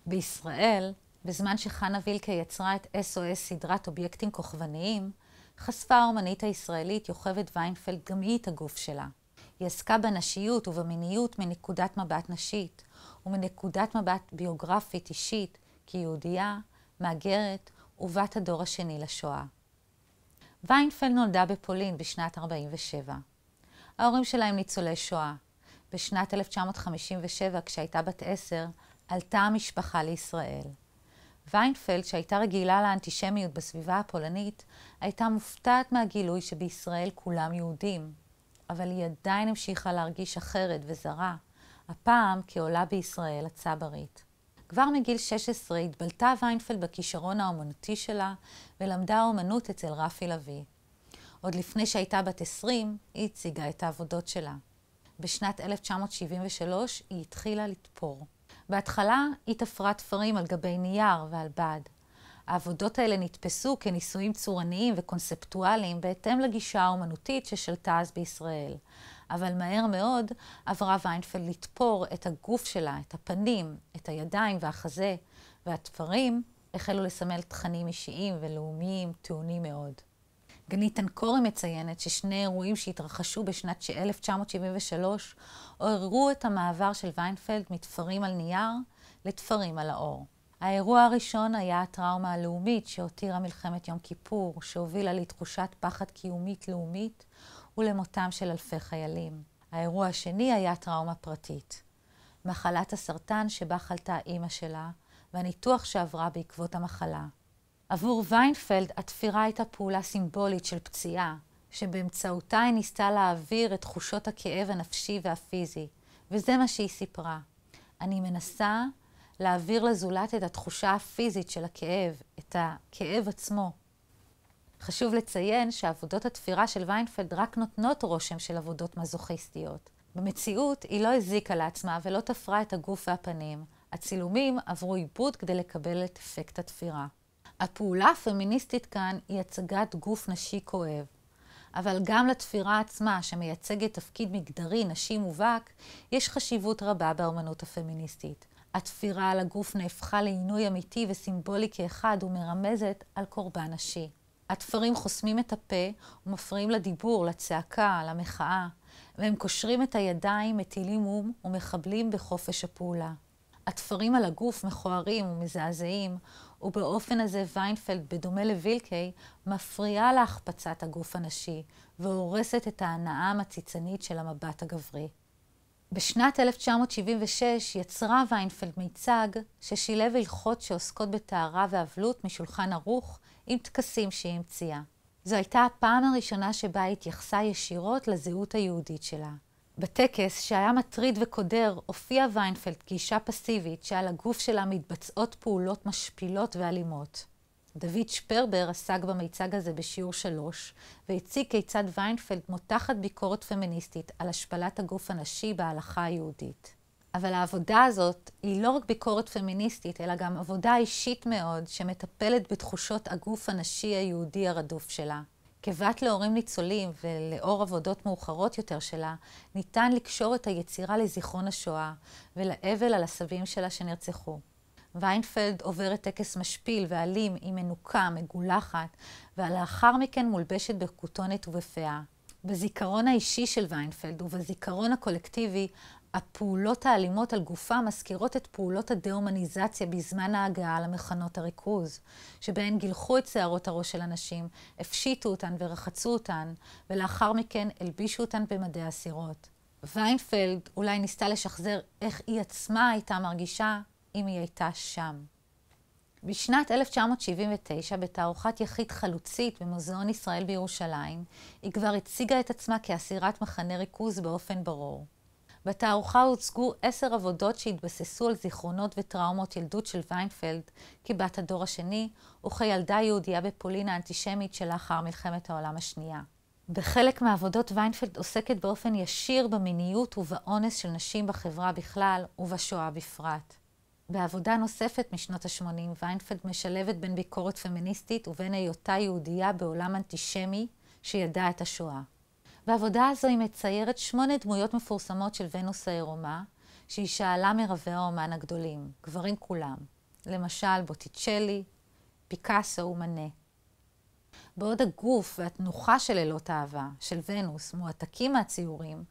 בישראל, בזמן שחנה וילקה יצרה את SOS סדרת אובייקטים כוכבניים, חשפה האומנית הישראלית יוכבד ויינפלד גם היא את הגוף שלה. היא עסקה בנשיות ובמיניות מנקודת מבט נשית, ומנקודת מבט ביוגרפית אישית, כיהודייה, מהגרת ובת הדור השני לשואה. ויינפלד נולדה בפולין בשנת 47. ההורים שלה הם ניצולי שואה. בשנת 1957, כשהייתה בת 10, עלתה המשפחה לישראל. ויינפלד, שהייתה רגילה לאנטישמיות בסביבה הפולנית, הייתה מופתעת מהגילוי שבישראל כולם יהודים. אבל היא עדיין המשיכה להרגיש אחרת וזרה, הפעם כעולה בישראל הצברית. כבר מגיל 16 התבלטה ויינפלד בכישרון האומנותי שלה, ולמדה האומנות אצל רפי לביא. עוד לפני שהייתה בת 20, היא הציגה את העבודות שלה. בשנת 1973 היא התחילה לתפור. בהתחלה היא תפרה תפרים על גבי נייר ועל בד. העבודות האלה נתפסו כניסויים צורניים וקונספטואליים בהתאם לגישה האומנותית ששלטה אז בישראל. אבל מהר מאוד עברה ויינפלד לתפור את הגוף שלה, את הפנים, את הידיים והחזה, והתפרים החלו לסמל תכנים אישיים ולאומיים טעונים מאוד. גנית תנקורי מציינת ששני אירועים שהתרחשו בשנת 1973 עוררו את המעבר של ויינפלד מתפרים על נייר לתפרים על האור. האירוע הראשון היה הטראומה הלאומית שהותירה מלחמת יום כיפור, שהובילה לתחושת פחד קיומית לאומית ולמותם של אלפי חיילים. האירוע השני היה טראומה פרטית. מחלת הסרטן שבה חלתה אימא שלה, והניתוח שעברה בעקבות המחלה. עבור ויינפלד התפירה הייתה פעולה סימבולית של פציעה, שבאמצעותה היא ניסתה להעביר את תחושות הכאב הנפשי והפיזי, וזה מה שהיא סיפרה. אני מנסה להעביר לזולת את התחושה הפיזית של הכאב, את הכאב עצמו. חשוב לציין שעבודות התפירה של ויינפלד רק נותנות רושם של עבודות מזוכיסטיות. במציאות היא לא הזיקה לעצמה ולא תפרה את הגוף והפנים. הצילומים עברו עיבוד כדי לקבל את אפקט התפירה. הפעולה הפמיניסטית כאן היא הצגת גוף נשי כואב. אבל גם לתפירה עצמה, שמייצגת תפקיד מגדרי נשי מובהק, יש חשיבות רבה באמנות הפמיניסטית. התפירה על הגוף נהפכה לעינוי אמיתי וסימבולי כאחד ומרמזת על קורבן נשי. התפרים חוסמים את הפה ומפריעים לדיבור, לצעקה, למחאה, והם קושרים את הידיים, מטילים מום ומחבלים בחופש הפעולה. התפרים על הגוף מכוערים ומזעזעים, ובאופן הזה ויינפלד, בדומה לווילקי, מפריעה להחפצת הגוף הנשי, והורסת את ההנאה המציצנית של המבט הגברי. בשנת 1976 יצרה ויינפלד מיצג ששילב הלכות שעוסקות בטהרה ואבלות משולחן ערוך עם טקסים שהיא המציאה. זו הייתה הפעם הראשונה שבה התייחסה ישירות לזהות היהודית שלה. בטקס שהיה מטריד וקודר הופיע ויינפלד גישה פסיבית שעל הגוף שלה מתבצעות פעולות משפילות ואלימות. דוד שפרבר עסק במיצג הזה בשיעור 3 והציג כיצד ויינפלד מותחת ביקורת פמיניסטית על השפלת הגוף הנשי בהלכה היהודית. אבל העבודה הזאת היא לא רק ביקורת פמיניסטית אלא גם עבודה אישית מאוד שמטפלת בתחושות הגוף הנשי היהודי הרדוף שלה. כבת להורים ניצולים ולאור עבודות מאוחרות יותר שלה, ניתן לקשור את היצירה לזיכרון השואה ולאבל על הסבים שלה שנרצחו. ויינפלד עוברת טקס משפיל ואלים עם מנוקה, מגולחת, ולאחר מכן מולבשת בכותונת ובפאה. בזיכרון האישי של ויינפלד ובזיכרון הקולקטיבי, הפעולות האלימות על גופה מזכירות את פעולות הדה-הומניזציה בזמן ההגעה למחנות הריכוז, שבהן גילחו את שערות הראש של אנשים, הפשיטו אותן ורחצו אותן, ולאחר מכן הלבישו אותן במדי אסירות. ויינפלד אולי ניסתה לשחזר איך היא עצמה הייתה מרגישה אם היא הייתה שם. בשנת 1979, בתערוכת יחיד חלוצית במוזיאון ישראל בירושלים, היא כבר הציגה את עצמה כאסירת מחנה ריכוז באופן ברור. בתערוכה הוצגו 10 עבודות שהתבססו על זיכרונות וטראומות ילדות של ויינפלד כבת הדור השני וכילדה יהודייה בפולין האנטישמית שלאחר מלחמת העולם השנייה. בחלק מהעבודות ויינפלד עוסקת באופן ישיר במיניות ובאונס של נשים בחברה בכלל ובשואה בפרט. בעבודה נוספת משנות ה-80, ויינפלד משלבת בין ביקורת פמיניסטית ובין היותה יהודייה בעולם אנטישמי שידע את השואה. בעבודה הזו היא מציירת 8 דמויות מפורסמות של ונוס העירומה, שהיא שאלה מרבי האומן הגדולים, גברים כולם. למשל בוטיצ'לי, פיקאסו ומנה. בעוד הגוף והתנוחה של לילות האהבה, של ונוס, מועתקים מהציורים,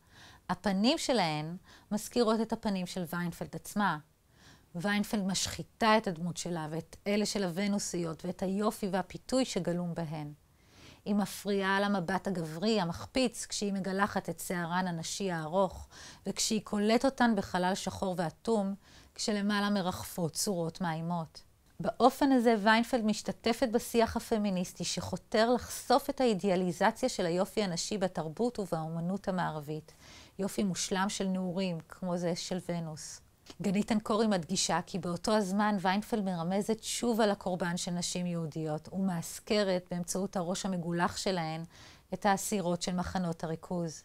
הפנים שלהן מזכירות את הפנים של ויינפלד עצמה. ויינפלד משחיתה את הדמות שלה ואת אלה של הוונוסיות ואת היופי והפיתוי שגלום בהן. היא מפריעה על המבט הגברי, המחפיץ, כשהיא מגלחת את שערן הנשי הארוך, וכשהיא קולט אותן בחלל שחור ואטום, כשלמעלה מרחפות צורות מאיימות. באופן הזה ויינפלד משתתפת בשיח הפמיניסטי שחותר לחשוף את האידיאליזציה של היופי הנשי בתרבות ובאומנות המערבית. יופי מושלם של נעורים, כמו זה של ונוס. גנית אנקורי מדגישה כי באותו הזמן ויינפלד מרמזת שוב על הקורבן של נשים יהודיות ומאזכרת באמצעות הראש המגולח שלהן את האסירות של מחנות הריכוז.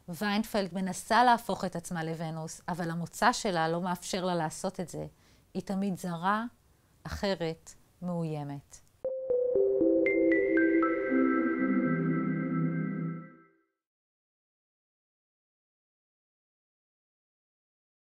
ויינפלד מנסה להפוך את עצמה לוונוס, אבל המוצא שלה לא מאפשר לה לעשות את זה. היא תמיד זרה, אחרת, מאוימת.